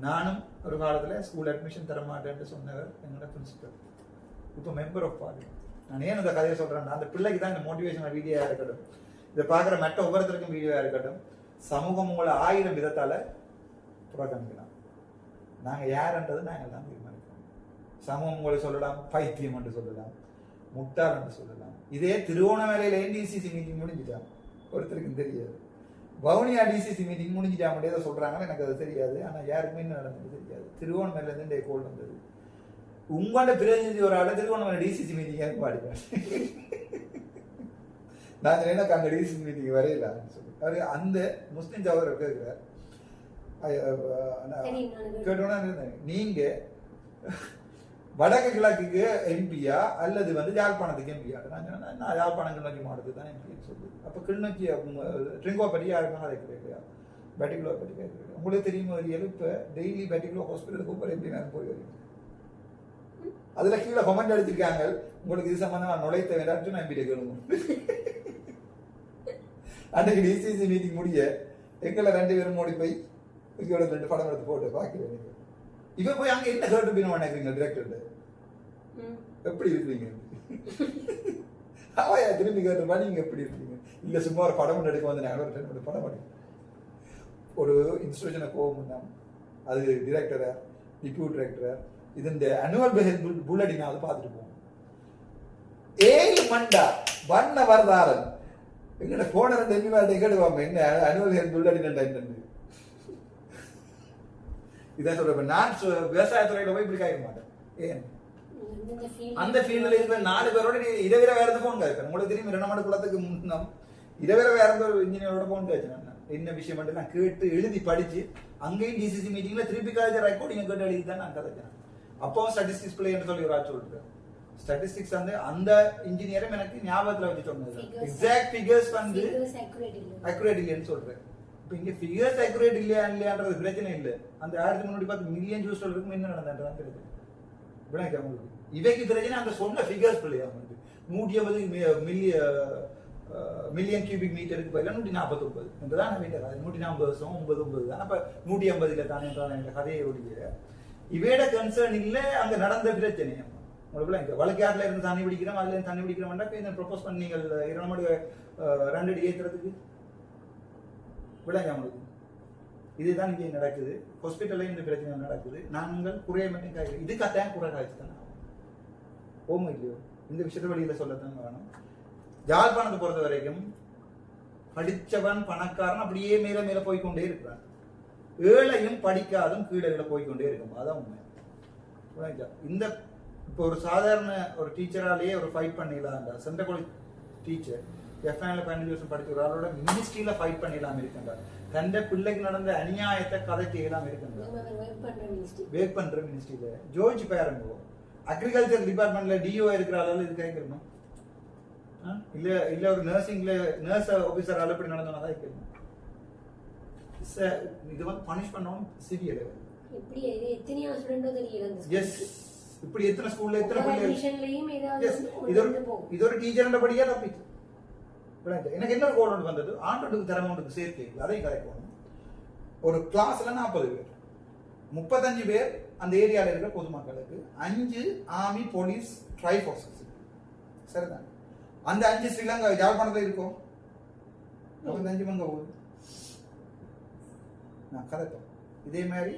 நானும் ஒரு காலத்தில் ஸ்கூல் அட்மிஷன் தர மாட்டேன்னு சொன்னவர் என்னோட பிரின்சிபல், இப்போ மெம்பர் ஆஃப் பார்லிமெண்ட். நான் ஏன் இந்த கதையை சொல்றேன்னா அந்த பிள்ளைக்கு தான் இந்த மோட்டிவேஷனல் வீடியோவா இருக்கட்டும், இதை பார்க்குற மற்ற ஒவ்வொருத்தருக்கும் வீடியோவா இருக்கட்டும், சமூகம் உங்களை 1000 விதத்தால புறக்கணிக்கலாம். நாங்கள் யாருன்றது நாங்கள் தான் தீர்மானிக்கிறோம். சமூகம் உங்களை சொல்லலாம், பைத்தியம் என்று சொல்லலாம், முட்டாள் என்று சொல்லலாம். இதே திருவோணமலையில டிசிசி மீட்டிங் முடிஞ்சிட்டான், ஒருத்தருக்கும் தெரியாது. வவுனியா டிசிசி மீட்டிங் முடிஞ்சிட்டான் ஏதோ சொல்றாங்கன்னு எனக்கு அது தெரியாது. ஆனால் யாருக்குமே என்ன நடந்தது தெரியாது. திருவோணமலையிலேருந்து கோல் வந்தது. உங்களோட பிரதிநிதி ஒரு ஆள் திருவோணமலை டிசிசி மீட்டிங் எனக்கு பாடிப்பேன். நான் எனக்கு அங்கே டிசிசி மீட்டிங் வரையிலான்னு சொல்லி அவர் அந்த முஸ்லீம் சகோதரர் கேட்கிறார். கேட்டோன்னா நீங்க வடக்கு கிழக்குக்கு எம்பியா அல்லது வந்து யாழ்ப்பாணத்துக்கு எம்பியா? நான் சொன்னேன் நான் யாழ்ப்பாணம் கிளிநொச்சி மாவட்டத்துக்கு தான் எம்பின்னு சொல்லி. அப்போ கிளிநொச்சி ட்ரிங்கோ பற்றி யாருக்காக அதை கிடையாது, பெட்டிகுலோ பற்றி கேட்குறேன். உங்களுக்கு தெரியுமா இப்போ டெய்லி பெட்டிகுலோ ஹாஸ்பிட்டலுக்கு போகிற எம்பி நான் போய் வரேன். அதில் கீழே கமெண்ட் அடிச்சிருக்காங்க, உங்களுக்கு இது சம்பந்தமாக நுழைத்த வேண்டாம் நான் எம்பிட்ட கேளுங்க. அன்னைக்கு டிசிசி மீட்டிங் முடிய எங்களை 2 பேரும் ஓடி போய் இங்கோட 2 படம் எடுத்து போட்டு பார்க்கிறேன். இவ போய் அங்கே என்ன கேட்டு போய் நினைக்கிறீங்க டிரெக்டர் எப்படி இருக்கிறீங்க? அவையா திரும்பி கேட்டுப்பா நீங்க எப்படி இருக்கீங்க? இல்ல சும்மா ஒரு படம் எடுக்க வந்து நாங்கள் ஒரு 2 படம் எடுக்க ஒரு இன்ஸ்டியூஷனை போகும். அது டிரெக்டரை டிப்யூ டிரெக்டரை இது இந்த அனுவல் புல்லட்டின் அதை பார்த்துட்டு போவோம். 7 மண்டா வண்ண வரதாரன் எங்கட போன 2 எம்பிமார்ட்ட கேட்டுவாங்க என்ன அனுவல் புல்லட்டின். இதான் சொல்றேன், நான் விவசாயத்துறையில போய் இப்படி கேட்க மாட்டேன். ஏன் அந்த ஃபீல்டுல இருக்கிற 4 பேரோட இரவிர வேற போன் கேட்கிறேன். உங்களுக்கு தெரியும் 2 மணி குளத்துக்கு முன்னம் இரவிர வேற ஒரு இன்ஜினியரோட போன் கேட்கிறேன். என்ன விஷயம் மட்டும் நான் கேட்டு எழுதி படிச்சு அங்கேயும் டிசிசி மீட்டிங்ல திருப்பி காலேஜ் ரெக்கார்டிங் கேட்டு எழுதி தான் நான் கதைக்கிறேன். அப்போ ஸ்டாட்டிஸ்டிக்ஸ் பிள்ளை என்று சொல்லி ஒரு ஆள் சொல்லிட்டு ஸ்டாட்டிஸ்டிக்ஸ் வந்து அந்த இன்ஜினியரும் எனக்கு ஞாபகத்துல வச்சு சொன்னது எக்ஸாக்ட் ஃபிகர்ஸ் வந்து அக்யூரேட் இல்லைன்னு சொல்றேன். இப்போ இங்க ஃபிகர்ஸ் அக்யூரேட் இல்லையான்றது பிரச்சனை இல்லை. அந்த 1310 மில்லியன் ஜூஸ் இருக்கும் என்ன நடந்தான்றான் தெரியுது. இப்படிதான் உங்களுக்கு இவைக்கு பிரச்சனை அந்த சொன்ன ஃபிகர்ஸ் பிள்ளையா வந்து 150 மில்லியன் கியூபிக் மீட்டருக்கு பதிலாக 149 என்றுதான் வீட்டர். அது 149 தான். அப்ப 150 தானே என்ற கதையோடைய இவையோட கன்சர்ன் இல்லை அங்க நடந்த பிரச்சனை. உங்களுக்கு வழக்காட்டில் இருந்து தண்ணி பிடிக்கிறோம், அதுல இருந்து தண்ணி பிடிக்கிறோம்னா ப்ரொபோஸ் பண்ணி நீங்கள் 2 அடி ஏற்றுறதுக்கு விளங்க உங்களுக்கு. இதுதான் இங்கே நடக்குது. ஹாஸ்பிட்டல்ல இந்த பிரச்சனை நடக்குது. நாங்கள் குறைய மட்டும் காய்ச்சி இது கட்டாயம் குறை காய்ச்சி தானே ஓமோ இல்லையோ இந்த விஷயத்த வழியில சொல்லத்தான் வேணும். யாழ்ப்பாணத்தை பொறுத்த வரைக்கும் படிச்சவன் பணக்காரன் அப்படியே மேல மேல போய்கொண்டே இருக்கிறான். ஏழையும் படிக்காதும் கீழே போய்கொண்டே இருக்கும். அதான் உண்மை. இந்த இப்போ ஒரு சாதாரண ஒரு டீச்சராலேயே ஒரு ஃபைட் பண்ணிடலாம். சென்ட்ரல் காலேஜ் டீச்சர் எஃப்ஐல 15 வருஷம் படிச்ச ஒரு ஆளோட மினிஸ்ட்ரியில ஃபைட் பண்ணிடலாம் இருக்கின்றார். தந்த பிள்ளைக்கு நடந்த அநியாயத்தை கதை செய்யலாம் இருக்கின்றார். வேக் பண்ற மினிஸ்ட்ரியில ஜோர்ஜ் பேரங்கோ அக்ரிகல்ச்சர் டிபார்ட்மெண்ட்ல டிஓ இருக்கிற அளவில் இது கேட்கணும். இல்ல இல்ல ஒரு நர்சிங்ல நர்ஸ் ஆபீசர் அளவு இப்படி நடந்தோம்னா தான் கேட்கணும். இது வந்து பனிஷ் பண்ணணும் சிவியர். இப்படி எத்தனையோ ஸ்டூடெண்டோ தெரியல. எஸ் இப்படி எத்தனை ஸ்கூல்ல எத்தனை பிள்ளைகள் இது ஒரு டீச்சர்ன்ற படியா தப்பிச்சு. எனக்கு என்ன கோல் வந்தது ஆண்டோட்டுக்கு திறமோட்டுக்கு சேர்க்கை அதை கலைக்கணும். ஒரு கிளாஸ்ல 40 பேர் 35 பேர் அந்த ஏரியாவில் இருக்கிற பொதுமக்களுக்கு 5 ஆர்மி போலீஸ் ட்ரை ஃபோர்ஸஸ் சரிதான். அந்த 5 ஸ்ரீலங்கா யாழ்ப்பாணத்தில் இருக்கும். அந்த 5 மங்க ஊர் நான் கதைப்போம். இதே மாதிரி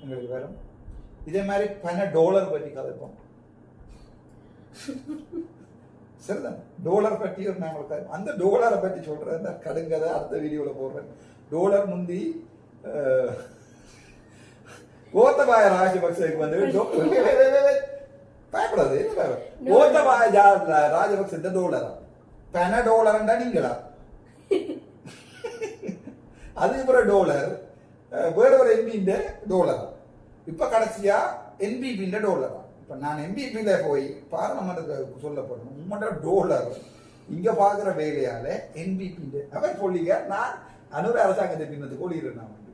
எங்களுக்கு வரும். இதே மாதிரி $10 பற்றி கதைப்போம் சரிதான். டாலர் பற்றி ஒரு நாங்கள் அந்த டாலரை பற்றி சொல்றேன். கடுங்கதை அடுத்த வீடியோல போடுறேன். டாலர் முந்தி கோத்தபாய ராஜபக்சேக்கு வந்து பயப்படாது. கோத்தபாய ராஜபக்சே டாலரா $10 நீங்களா? அதுக்கப்புறம் டாலர் வேற ஒரு எம்பின்ற டாலரா? இப்ப கடைசியா என்பிபின்ற டாலரா? இப்ப நான் எம்பிபியில போய் பார்லமெண்ட்டுக்கு சொல்லப்படணும் உங்களோட டாலர் இங்க பாக்குற வேலையால என்பிபி அவன் சொல்லிங்க. நான் அனுர அரசாங்கத்தை பின்னத்து கோழிடுறேன். நான் வந்து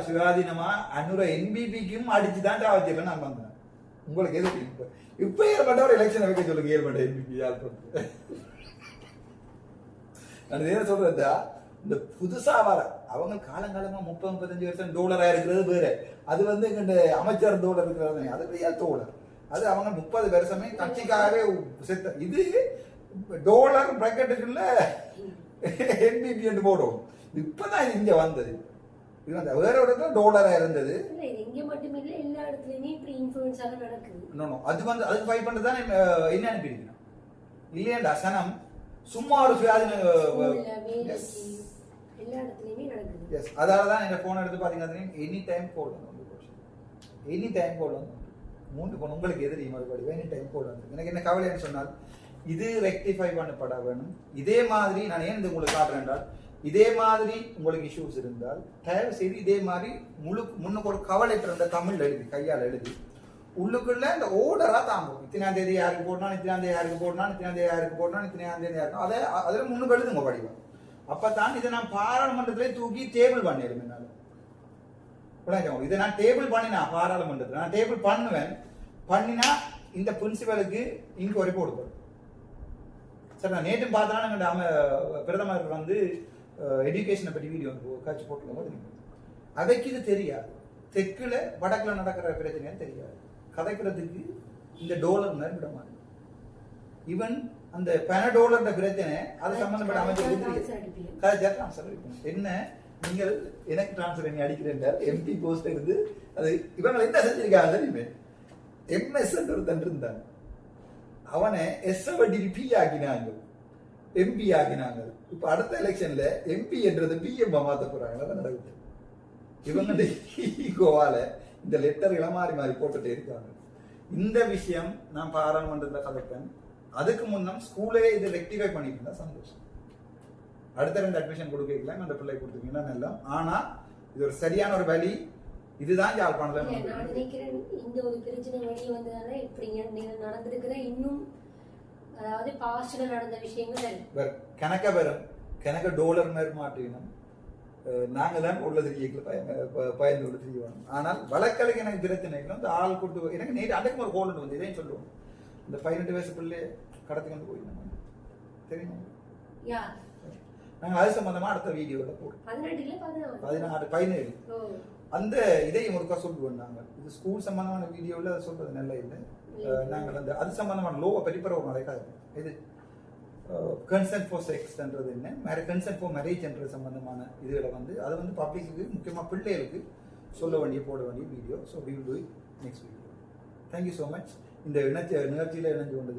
சுயாதீனமா அனுர என்பிபிக்கும் அடிச்சுதான் சாவச்சிருக்கேன் நான் வந்தேன். உங்களுக்கு எது இப்ப ஏற்பட்ட ஒரு எலெக்ஷன் வைக்க சொல்லுங்க. ஏற்பட்ட என்பிபி நான் என்ன சொல்றதா இந்த புதுசா வர அவங்க காலங்காலமா 30-35 வருஷம் டாலரா இருக்கிறது வேற. அது வந்து எங்க அமைச்சர் டாலர் இருக்கிறது அது ரியல் டாலர். அது அவங்க 30 வருஷமே கட்சிக்காகவே செத்த. இது டாலர் பிராக்கெட்டுக்குள்ள என்பிபி என்று போடும். இப்பதான் இங்க வந்தது. இது வந்து வேற ஒரு இடத்துல டாலரா இருந்தது. இல்ல இது எங்க மட்டும் இல்ல எல்லா இடத்துலயுமே இப்படி இன்ஃப்ளூயன்ஸால நடக்குது. நோ அது வந்து அதுக்கு ஃபைட் பண்ணது தான் என்ன அனுப்பியிருக்கணும் இல்லையாண்டா சனம் சும்மா ஒரு வியாதி எல்லா இடத்துலயுமே நடக்குது. எஸ் அதால தான் இந்த போன் எடுத்து பாத்தீங்கன்னா எனி டைம் கோல் வந்து எனி டைம் கோல் வந்து 3 போன் உங்களுக்கு எதிரி மறுபடியும் எனி டைம் கோல் வந்து எனக்கு என்ன கவலைன்னு சொன்னால் இது ரெக்டிஃபை பண்ணப்பட வேணும். இதே மாதிரி நான் ஏன் இது உங்களுக்கு காட்டுறேன் என்றால் இதே மாதிரி உங்களுக்கு இஷ்யூஸ் இருந்தால் தயவு செய்து இதே மாதிரி முன்னுக்கு ஒரு கவலை இருந்த தமிழ் எழுதி கையால் எழுதி உள்ளுக்குள்ள இந்த ஓர்டரா தாங்கும். இத்தனாம் தேதி யாருக்கு போடணும், இத்தனாம் தேதி யாருக்கு போடணும், இத்தனாம் தேதி யாருக்கு போடணும், இத்தனாம் தேதி யாருக்கும் அதை அதில் முன்னுக்கு எழுதுங்க படிவம். அப்பதான் இதை நான் பாராளுமன்றத்திலே தூக்கி டேபிள் பண்ணிடுவேன். இதை நான் டேபிள் பண்ணினா பாராளுமன்றத்தில் நான் டேபிள் பண்ணுவேன். பண்ணினா இந்த பிரின்சிபலுக்கு இன்கொயரி போடுவோம். சார் நான் நேற்று பார்த்தா நம்ம பிரதமர் வந்து எஜுகேஷனை பற்றி வீடியோ காட்சி போட்டுருக்கும். அதைக்கு இது தெரியாது. தெற்குல வடக்குல நடக்கிற பிரச்சனைன்னு தெரியாது. கதைக்கிறதுக்கு இந்த டாலர் விட மாட்டேன். ஈவன் அந்த பெனடோலர் பிரச்சனை அது சம்பந்தப்பட்ட அமைச்சர் என்ன நீங்கள் எனக்கு டிரான்ஸ்பர் பண்ணி அடிக்கிறேன் எம்பி போஸ்ட் இருந்து அது இவங்க என்ன செஞ்சிருக்காங்க தெரியுமே எம்எஸ் ஒருத்தன் இருந்தான். அவனை எஸ்டி ஆக்கினாங்க எம்பி ஆக்கினாங்க. இப்ப அடுத்த எலெக்ஷன்ல எம்பி என்றது பிஎம் மாத்த போறாங்க. நடக்குது இவங்க ஈகோவால இந்த லெட்டர்களை மாறி மாறி போட்டுட்டே இருக்காங்க. இந்த விஷயம் நான் பாராளுமன்றத்தில் கதைப்பேன். அதுக்கு முன்னம் ஸ்கூலே இது ரெக்டிஃபை பண்ணிட்டு இருந்தா சந்தோஷம். அடுத்த 2 அட்மிஷன் கொடுக்கலாம் அந்த பிள்ளை கொடுத்துருக்கீங்கன்னா நல்லா. ஆனா இது ஒரு சரியான ஒரு வழி. இதுதான் யாழ்ப்பாணத்துல நான் நினைக்கிறேன். இந்த ஒரு பிரச்சனை வெளியே வந்ததால இப்படி நடந்திருக்கிற இன்னும் அதாவது பாஸ்ட்ல நடந்த விஷயங்கள் கணக்க வரும் கணக்க டாலர் மாதிரி மாட்டினோம். நாங்க தான் உள்ளது பயந்து உள்ள செய்யணும். ஆனால் வழக்கலுக்கு எனக்கு பிரச்சனைகள் வந்து ஆள் கூட்டு எனக்கு நேற்று அன்றைக்கு ஒரு கோல் வந்து இதையும் சொல்லுவோம். இந்த 18 வயசு பிள்ளை கடத்தி கொண்டு போயிருந்தோம் தெரியுமா? நாங்கள் அது சம்பந்தமா அடுத்த வீடியோல போடுறோம். 17 அந்த இதையும் ஒருக்கா சொல்லுவோம். நாங்கள் இது ஸ்கூல் சம்பந்தமான வீடியோவில் அதை சொல்றது நல்ல இல்லை. நாங்கள் அந்த அது சம்பந்தமான லோவை பெரிய ஒரு நடக்காது. இது கன்சென்ட் ஃபார் செக்ஸ்ன்றது என்ன கன்சென்ட் ஃபார் மேரேஜ்ன்றது சம்பந்தமான இதுகளை வந்து அது வந்து பப்ளிக்கு முக்கியமாக பிள்ளைகளுக்கு சொல்ல வேண்டிய போட வேண்டிய video. So we will do it next video. Thank you so much. இந்த நிகழ்ச்சியில் இணைஞ்சு கொண்டது.